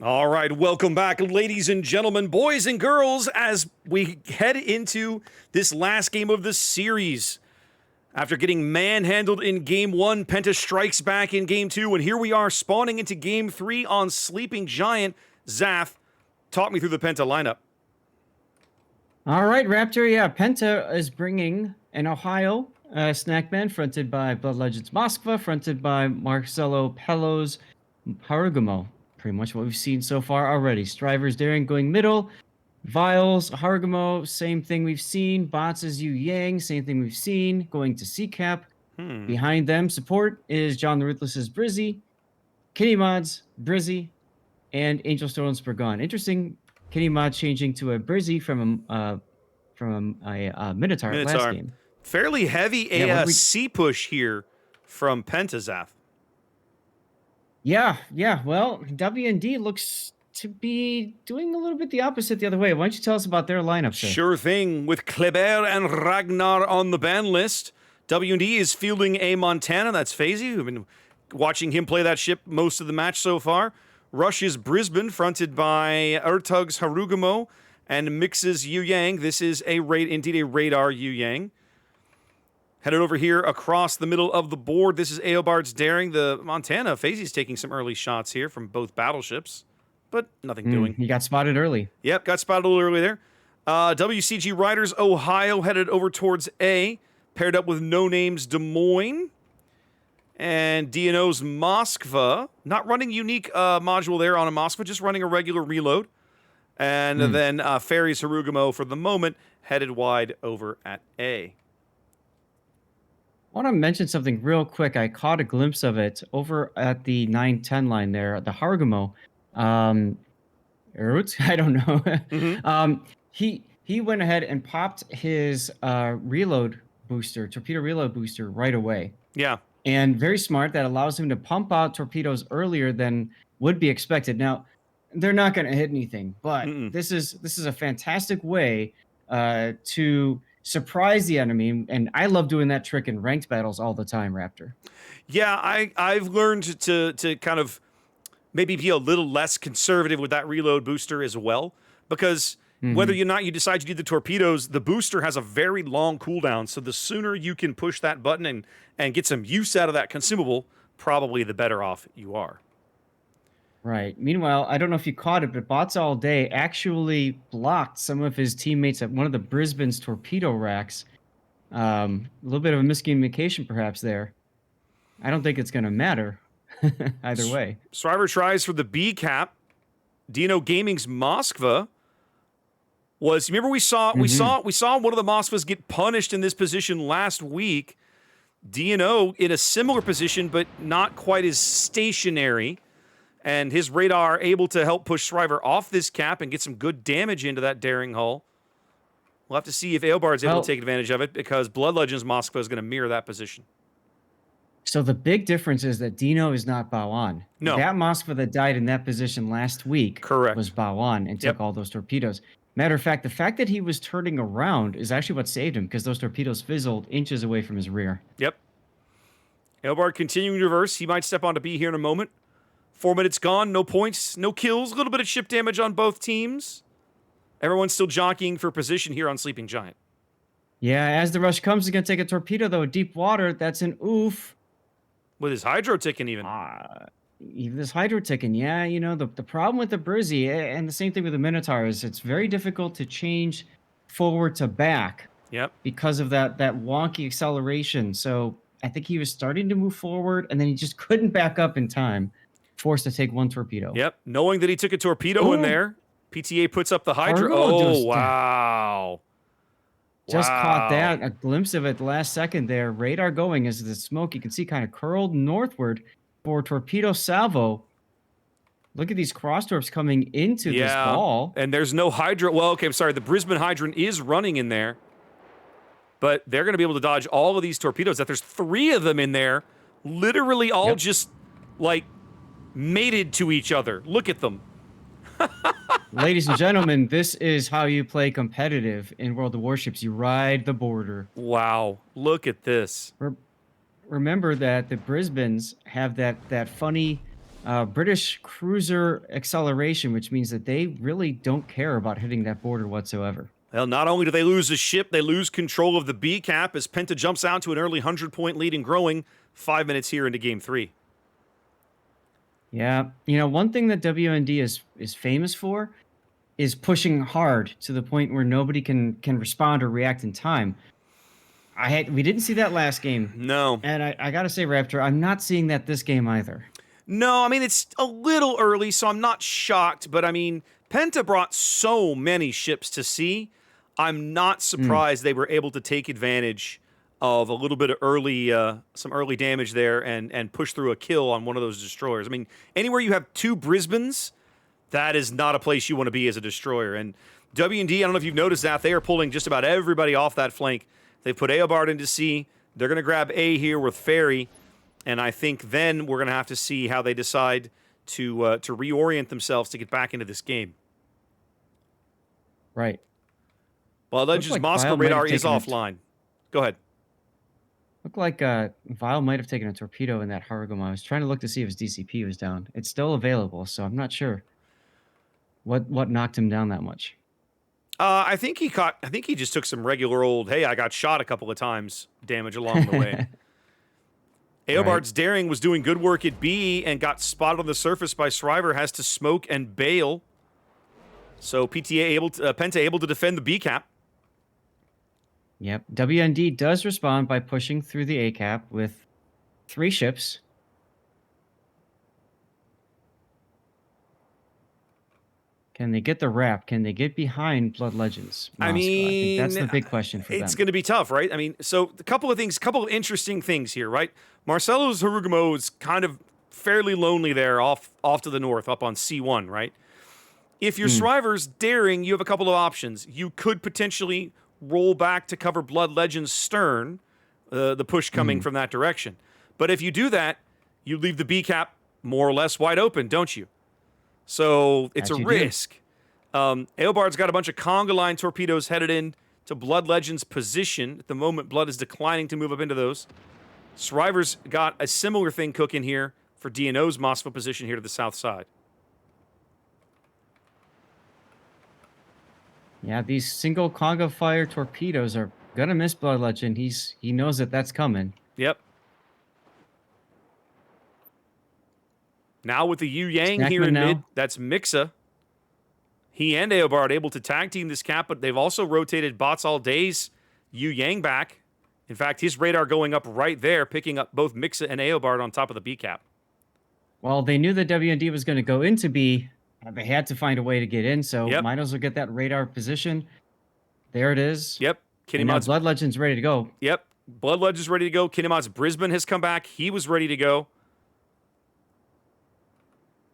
All right, welcome back, ladies and gentlemen, boys and girls, as we head into this last game of the series. After getting manhandled in Game 1, Penta strikes back in Game 2, and here we are spawning into Game 3 on Sleeping Giant. Zaf, talk me through the Penta lineup. All right, Raptor. Yeah, Penta is bringing an Ohio Snackman fronted by Blood Legends Moskva, fronted by Marcelo Pelos Harugumo. Pretty much what we've seen so far already. Strivers Daring going middle. Vials, Harugumo, same thing we've seen. Bots is Yu Yang, same thing we've seen. Going to C-Cap. Behind them, support is John the Ruthless's Brizzy, Kitty Mods, Brizzy, and Angel Stolen Spurgon. Interesting, Kitty Mod changing to a Brizzy from a Minotaur last game. Fairly heavy C push here from Penta, Zaf. Yeah. Well, WND looks to be doing a little bit the opposite the other way. Why don't you tell us about their lineup, sir? Sure thing. With Kleber and Ragnar on the ban list, WND is fielding a Montana. That's Phasey. We've been watching him play that ship most of the match so far. Rush is Brisbane, fronted by Ertug's Harugumo, and mixes Yu Yang. This is indeed a radar Yu Yang. Headed over here across the middle of the board. This is Eobard's Daring. The Montana, Phasey's taking some early shots here from both battleships, but nothing doing. He got spotted early. Yep, got spotted a little early there. WCG Riders Ohio headed over towards A, paired up with No Names Des Moines. And DNO's Moskva, not running unique module there on a Moskva, just running a regular reload. And then Ferry's Harugumo, for the moment, headed wide over at A. I want to mention something real quick. I caught a glimpse of it over at the 9-10 line there, the Harugumo. Roots? I don't know. He went ahead and popped his torpedo reload booster right away. Yeah. And very smart. That allows him to pump out torpedoes earlier than would be expected. Now, they're not going to hit anything, but this is a fantastic way to surprise the enemy, and I love doing that trick in ranked battles all the time, Raptor. Yeah, I've learned to kind of maybe be a little less conservative with that reload booster as well, because whether or not you decide to do the torpedoes, the booster has a very long cooldown, so the sooner you can push that button and get some use out of that consumable, probably the better off you are. Right. Meanwhile, I don't know if you caught it, but Bots All Day actually blocked some of his teammates at one of the Brisbane's torpedo racks. A little bit of a miscommunication perhaps there. I don't think it's going to matter either way. Striver tries for the B cap. Dino Gaming's Moskva was, remember we saw one of the Moskvas get punished in this position last week. Dino in a similar position, but not quite as stationary. And his radar able to help push Shriver off this cap and get some good damage into that Daring hull. We'll have to see if Eobard's able to take advantage of it, because Blood Legends Moskva is going to mirror that position. So the big difference is that Dino is not Baoan. No. That Moskva that died in that position last week was Baoan and took all those torpedoes. Matter of fact, the fact that he was turning around is actually what saved him, because those torpedoes fizzled inches away from his rear. Yep. Eobard continuing to reverse. He might step onto B here in a moment. 4 minutes gone, no points, no kills, a little bit of ship damage on both teams. Everyone's still jockeying for position here on Sleeping Giant. Yeah, as the rush comes, he's going to take a torpedo, though. Deep water, that's an oof. With his hydro ticking even. Even this hydro ticking, yeah. You know, the problem with the Brizzy, and the same thing with the Minotaur, is it's very difficult to change forward to back. Yep. Because of that wonky acceleration. So I think he was starting to move forward, and then he just couldn't back up in time. Forced to take one torpedo. Yep. Knowing that he took a torpedo in there, PTA puts up the hydro. Wow. Just caught that. A glimpse of it the last second there. Radar going as the smoke, you can see, kind of curled northward for torpedo salvo. Look at these cross torps coming into this ball. And there's no hydro. Well, okay, I'm sorry. The Brisbane hydrant is running in there. But they're going to be able to dodge all of these torpedoes. That there's 3 of them in there. Literally all just, like, mated to each other. Look at them. Ladies and gentlemen, this is how you play competitive in World of Warships. You ride the border. Wow. Look at this. Remember that the Brisbanes have that funny British cruiser acceleration, which means that they really don't care about hitting that border whatsoever. Well, not only do they lose the ship, they lose control of the B cap as Penta jumps out to an early 100-point lead and growing 5 minutes here into Game 3. Yeah, you know, one thing that WND is famous for is pushing hard to the point where nobody can respond or react in time. We didn't see that last game. No. And I gotta say, Raptor, I'm not seeing that this game either. No, I mean, it's a little early, so I'm not shocked. But, I mean, Penta brought so many ships to sea. I'm not surprised they were able to take advantage of a little bit of some early damage there and push through a kill on one of those destroyers. I mean, anywhere you have 2 Brisbanes, that is not a place you want to be as a destroyer. And W&D, I don't know if you've noticed that, they are pulling just about everybody off that flank. They've put Eobard into C. They're going to grab A here with Ferry. And I think then we're going to have to see how they decide to reorient themselves to get back into this game. Right. Well, Legends Moscow radar is offline. Go ahead. Looked like Vile might have taken a torpedo in that Harugama. I was trying to look to see if his DCP was down. It's still available, so I'm not sure what knocked him down that much. I think he just took some regular old, hey, I got shot a couple of times damage along the way. Eobard's daring was doing good work at B and got spotted on the surface by Shriver, has to smoke and bail. So Penta able to defend the B cap. Yep. WND does respond by pushing through the A cap with 3 ships. Can they get the wrap? Can they get behind Blood Legends? Moscow? I think that's the big question for them. It's going to be tough, right? I mean, so a couple of interesting things here, right? Marcelo's Harugamo is kind of fairly lonely there off to the north, up on C1, right? If you're Shriver's daring, you have a couple of options. You could potentially roll back to cover Blood Legends' stern, the push coming from that direction. But if you do that, you leave the B cap more or less wide open, don't you? So it's a risk. Eobard's got a bunch of conga line torpedoes headed in to Blood Legends' position. At the moment, Blood is declining to move up into those. Shriver's got a similar thing cooking here for DNO's Moscow position here to the south side. Yeah, these single conga fire torpedoes are gonna miss Blood Legend. He knows that that's coming. Yep. Now with the Yu Yang here in mid, that's Mixa. He and Eobard able to tag team this cap, but they've also rotated Bots All Day's Yu Yang back. In fact, his radar going up right there, picking up both Mixa and Eobard on top of the B cap. Well, they knew that WND was going to go into B. They had to find a way to get in, so might as well get that radar position. There it is. Yep. Now Blood Legend's ready to go. Yep. Blood Legend's ready to go. Kinemot's Brisbane has come back. He was ready to go.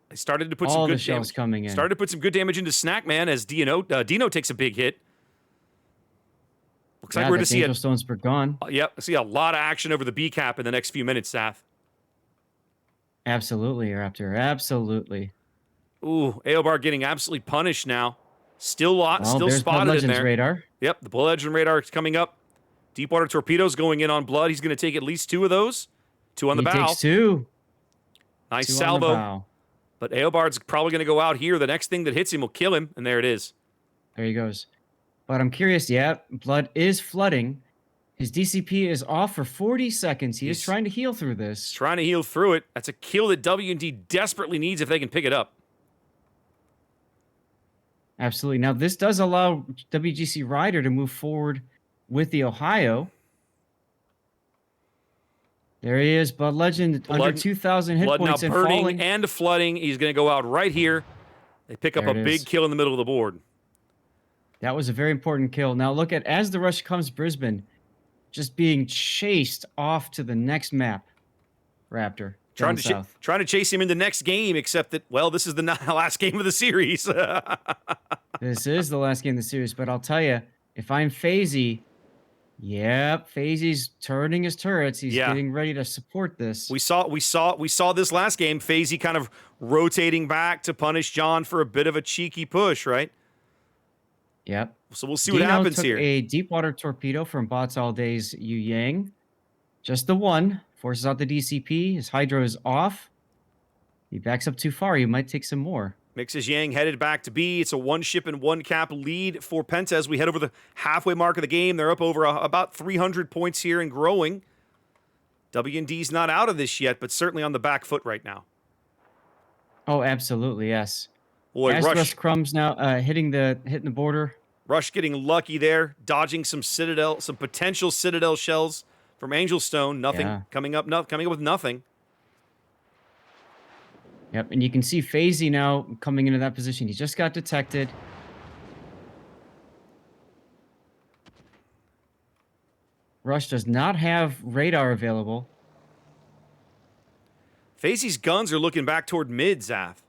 They started to put some good damage coming in. Started to put some good damage into Snackman as Dino takes a big hit. Looks like we're going to see Angel Stones were gone. Yep, see a lot of action over the B cap in the next few minutes, Seth. Absolutely, Raptor. Absolutely. Ooh, Eobard getting absolutely punished now. Still spotted Blood in there. Radar. Yep, the Blood Legend radar is coming up. Deepwater torpedoes going in on Blood. He's going to take at least 2 of those. 2 on the bow. He takes 2. Nice salvo. But Eobard's probably going to go out here. The next thing that hits him will kill him, and there it is. There he goes. But I'm curious, Blood is flooding. His DCP is off for 40 seconds. He is trying to heal through this. He's trying to heal through it. That's a kill that W&D desperately needs if they can pick it up. Absolutely. Now, this does allow WGC Ryder to move forward with the Ohio. There he is, Blood Legend, under 2,000 hit points and falling. And flooding. He's going to go out right here. They pick up a big kill in the middle of the board. That was a very important kill. Now look at, as the rush comes Brisbane, just being chased off to the next map. Raptor. Trying to chase him in the next game, except that, well, this is the last game of the series. This is the last game of the series, but I'll tell you, if I'm FaZe, FaZe's turning his turrets. He's getting ready to support this. We saw this last game. FaZe kind of rotating back to punish John for a bit of a cheeky push, right? Yep. So we'll see what happens took here. A deep water torpedo from Bots All Day's Yu Yang. Just the one. Forces out the DCP. His Hydro is off. He backs up too far. You might take some more. Mixes Yang headed back to B. It's a 1 ship and 1 cap lead for Penta as we head over the halfway mark of the game. They're up over about 300 points here and growing. WND's not out of this yet, but certainly on the back foot right now. Oh, absolutely, yes. Boy, Rush Crumbs now hitting the border. Rush getting lucky there, dodging some potential Citadel shells from Angel Stone. Nothing coming up with nothing. Yep, and you can see FaZe now coming into that position. He just got detected. Rush does not have radar available. FaZe's guns are looking back toward mid, Zath.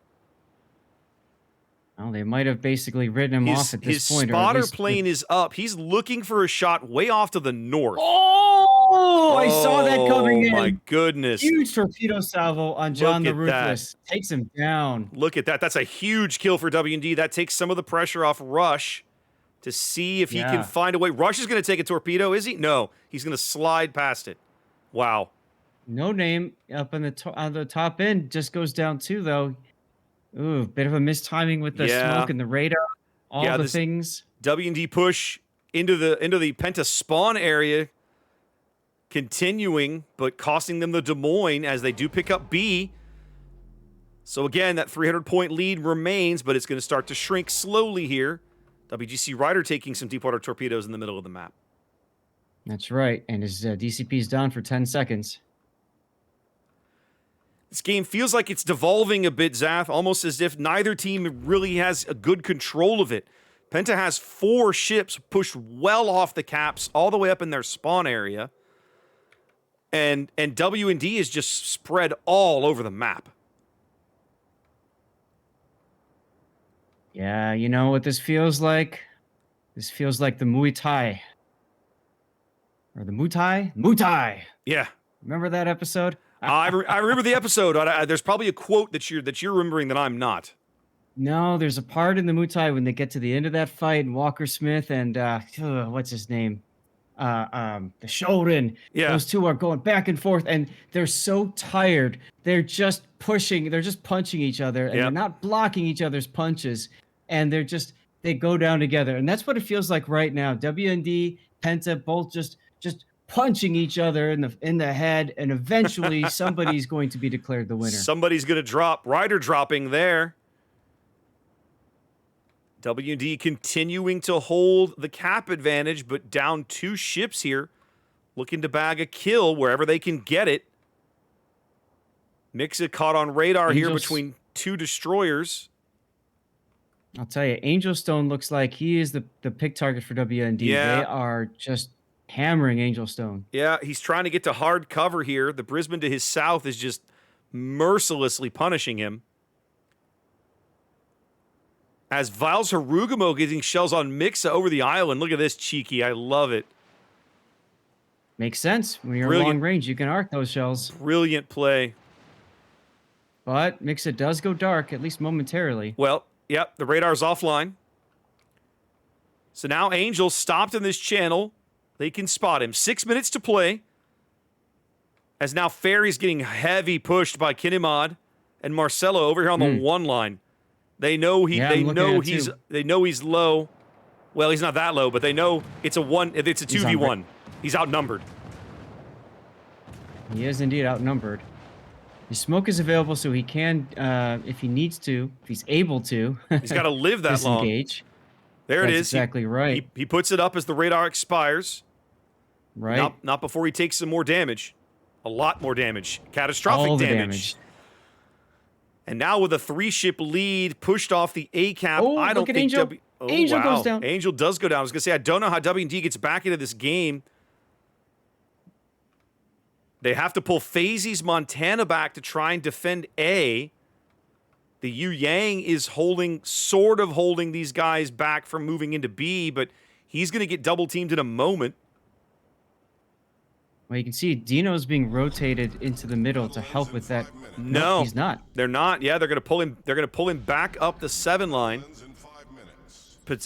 Well, they might have basically ridden him off at this point. His spotter plane is up. He's looking for a shot way off to the north. Oh, I saw that coming in. Oh, my goodness. Huge torpedo salvo on John the Ruthless. That. Takes him down. Look at that. That's a huge kill for WND. That takes some of the pressure off Rush to see if he can find a way. Rush is going to take a torpedo, is he? No. He's going to slide past it. Wow. No name up on the top end. Just goes down too, though. Ooh, bit of a mistiming with the smoke and the radar. All the things. WND push into the Penta spawn area, continuing, but costing them the Des Moines as they do pick up B. So again, that 300-point lead remains, but it's going to start to shrink slowly here. WGC Ryder taking some deep water torpedoes in the middle of the map. That's right, and his DCP is down for 10 seconds. This game feels like it's devolving a bit, Zath, almost as if neither team really has a good control of it. Penta has 4 ships pushed well off the caps, all the way up in their spawn area. And WND is just spread all over the map. Yeah, you know what this feels like? This feels like the Muay Thai. Or the Muay Thai? Muay Thai! Yeah. Remember that episode? I remember the episode. There's probably a quote that you're remembering that I'm not. No, there's a part in the Muay Thai when they get to the end of that fight, and Walker Smith and what's his name, the Shorin. Yeah, those two are going back and forth, and they're so tired. They're just pushing. They're just punching each other, and they're not blocking each other's punches, and they go down together, and that's what it feels like right now. WND, Penta, both just punching each other in the head, and eventually somebody's going to be declared the winner. Somebody's going to drop. Ryder dropping there. WND continuing to hold the cap advantage, but down 2 ships here, looking to bag a kill wherever they can get it. Mixa caught on radar here between 2 destroyers. I'll tell you, Angel Stone looks like he is the pick target for WND. Yeah. They are just hammering Angel Stone. Yeah, he's trying to get to hard cover here. The Brisbane to his south is just mercilessly punishing him. As Viles Harugamo getting shells on Mixa over the island. Look at this, cheeky. I love it. Makes sense. When you're long range, you can arc those shells. Brilliant play. But Mixa does go dark, at least momentarily. Well, yep, the radar's offline. So now Angel stopped in this channel. They can spot him. 6 minutes to play. As now Ferry's getting heavy pushed by Kinemad and Marcelo over here on the 1 line. They know he's low. Well, he's not that low, but they know it's a 2v1. He's outnumbered. He is indeed outnumbered. His smoke is available, so he can, if he needs to, if he's able to. He's got to live that long. Disengage. There it is. Exactly right. He puts it up as the radar expires. Right. Not before he takes some more damage. A lot more damage. Catastrophic damage. And now with a 3-ship lead pushed off the A cap, I don't think Angel. Angel goes down. Angel does go down. I was going to say, I don't know how WND gets back into this game. They have to pull FaZe's Montana back to try and defend A. The Yu Yang is sort of holding these guys back from moving into B, but he's going to get double teamed in a moment. Well, you can see Dino's being rotated into the middle to help with that. No, he's not. They're not. Yeah, they're going to pull him. They're going to pull him back up the 7 line,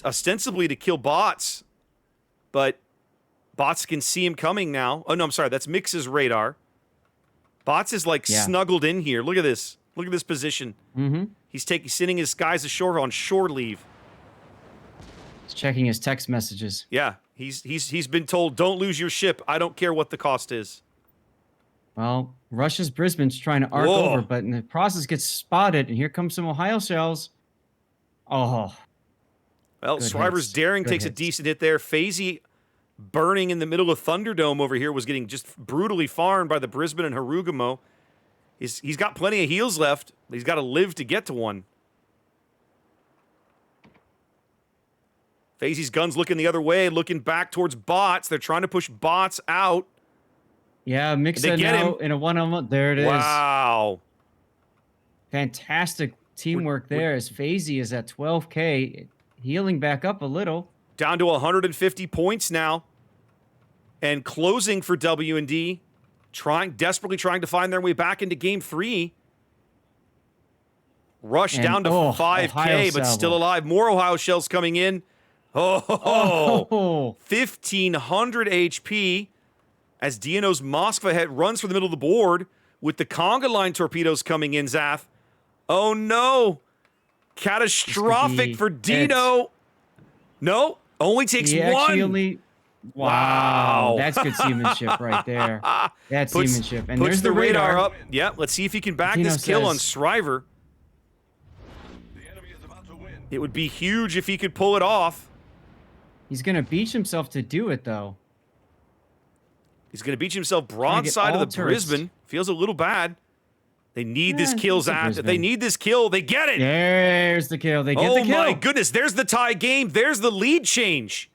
ostensibly to kill bots. But bots can see him coming now. Oh no, I'm sorry. That's Mix's radar. Bots is snuggled in here. Look at this. Look at this position. Mm-hmm. He's sending his guys ashore on shore leave. He's checking his text messages. Yeah, he's been told, don't lose your ship. I don't care what the cost is. Well, Russia's Brisbane's trying to arc Whoa. over, but in the process gets spotted, and here comes some Ohio shells. Oh. Well, Good Shriver's hits. Daring Good takes a hits. decent hit there. Fazy burning in the middle of Thunderdome over here was getting just brutally farmed by the Brisbane and Harugumo. He's got plenty of heals left. He's got to live to get to one. Fazy's gun's looking the other way, looking back towards bots. They're trying to push bots out. Yeah, Mixa get now him. in a one-on-one. There it is. Wow. Fantastic teamwork there as Fazy is at 12K, healing back up a little. Down to 150 points now. And closing for WND. Desperately trying to find their way back into game 3. Rush And, down to Ohio 5K, but salvo. still alive. More Ohio shells coming in. Oh, Oh. 1,500 HP as Dino's Moskva head runs for the middle of the board with the conga line torpedoes coming in, Zath. Oh, no. Catastrophic for Dino. No, only takes He one. actually only... Wow. That's good seamanship right there. That's seamanship. And puts there's the the radar up. Yeah, let's see if he can back Dino this kill on says- Shriver. It would be huge if he could pull it off. He's going to beach himself to do it, though. He's going to beach himself get broadside of all the turrets. Brisbane. Feels a little bad. They need this Eh, kill, it's a Zach. If they Brisbane. need this kill, they get it. There's the kill. They get Oh the kill. my goodness, there's the tie game. There's the lead change.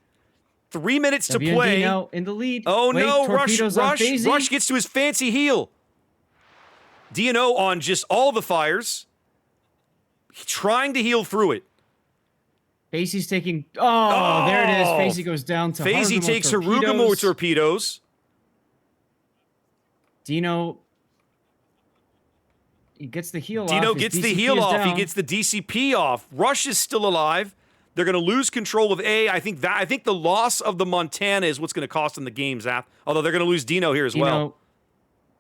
3 minutes to WND play. now in the lead. Oh Wait, no, torpedoes on Fazy. Rush gets to his fancy heal. DNO on just all the fires. Trying to heal through it. Fazy's taking... Oh, there it is. Fazy goes down to Fazy Harugumo takes torpedoes. Harugumo torpedoes. Dino... He gets the heal off. Dino His gets the DCP heal is off. He down. gets the DCP off. Rush is still alive. They're going to lose control of A. I think the loss of the Montana is what's going to cost them the game, Zap. Although they're going to lose Dino here as Dino, well.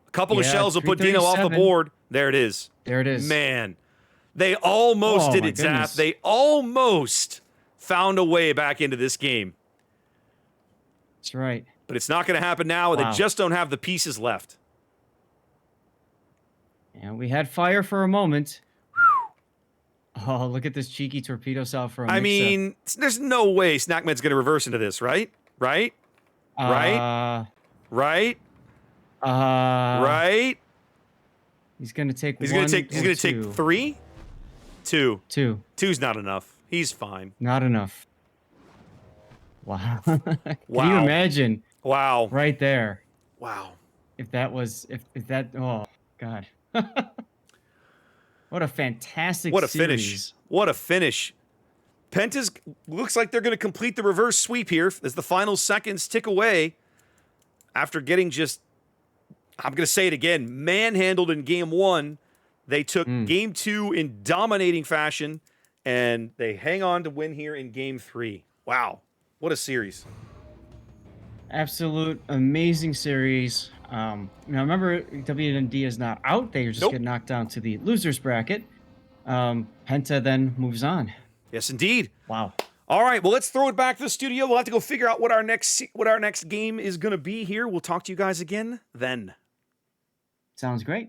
A couple of yeah, shells will put Dino off the 337. board. There it is. There it is. Man, they almost Oh, did my it, Zap. goodness. They almost found a way back into this game. That's right. But it's not going to happen now. Wow. They just don't have the pieces left. And we had fire for a moment. Oh, look at this cheeky torpedo salve from I mean, there's no way Snackman's going to reverse into this, right? Right? Right? Right? Right? He's gonna take He's one. gonna take. He's or gonna take two. 3, 2. Two. 2's not enough. He's fine. Not enough. Wow. Can you Wow. imagine Wow. right there Wow. if that was if that? Oh God. What a fantastic. What a series. finish. What a finish. Penta's looks like they're going to complete the reverse sweep here as the final seconds tick away after getting just, I'm going to say it again, manhandled in game 1. They took game 2 in dominating fashion, and they hang on to win here in game 3. Wow. What a series. Absolute amazing series. Now remember, WND is not out. They just Nope. get knocked down to the losers bracket. Penta then moves on. Yes, indeed. Wow. All right, well, let's throw it back to the studio. We'll have to go figure out what our next game is going to be here. We'll talk to you guys again then. Sounds great.